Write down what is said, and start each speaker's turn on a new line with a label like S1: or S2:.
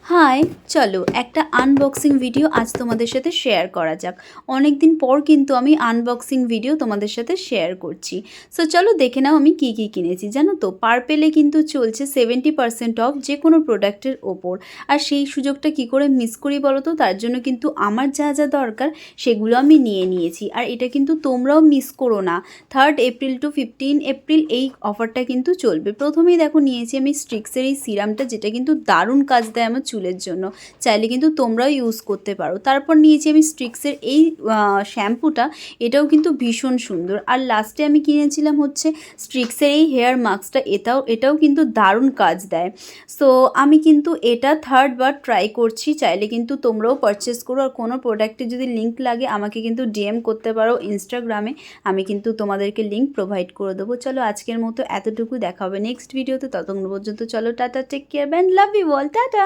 S1: High, চলো একটা unboxing video আজ তোমাদের সাথে শেয়ার করা যাক। অনেক দিন পর কিন্তু আমি আনবক্সিং ভিডিও তোমাদের সাথে শেয়ার করছি। সো চলো দেখে নাও আমি কি কি কিনেছি। জানো তো পার্পেলে কিন্তু চলছে 70% অফ যে কোনো প্রোডাক্টের ওপর। আর সেই সুযোগটা কি করে মিস করি বলো তো? তার জন্য কিন্তু আমার যা যা দরকার সেগুলো আমি নিয়ে নিয়েছি। আর এটা কিন্তু তোমরাও মিস করো না। 3 এপ্রিল টু 15 এপ্রিল এই অফারটা কিন্তু চলবে। প্রথমেই দেখো নিয়েছি আমি স্ট্রিক্সের এই সিরামটা, যেটা কিন্তু দারুণ কাজ দেয় আমার চুলের জন্য। চাইলে কিন্তু তোমরাও ইউজ করতে পারো। তারপর নিয়েছি আমি স্ট্রিক্সের এই শ্যাম্পুটা, এটাও কিন্তু ভীষণ সুন্দর। আর লাস্টে আমি কিনেছিলাম হচ্ছে স্ট্রিক্সের এই হেয়ার মাস্কটা, এটাও কিন্তু দারুণ কাজ দেয়। সো আমি কিন্তু এটা 3rd বার ট্রাই করছি। চাইলে কিন্তু তোমরাও পারচেস করো। আর কোনো প্রোডাক্টে যদি লিঙ্ক লাগে আমাকে কিন্তু ডিএম করতে পারো ইনস্টাগ্রামে, আমি কিন্তু তোমাদেরকে লিঙ্ক প্রোভাইড করে দেবো। চলো আজকের মতো এতটুকু, দেখা হবে নেক্সট ভিডিওতে। ততক্ষণ পর্যন্ত চলো tata, take care, bye and love you all, tata.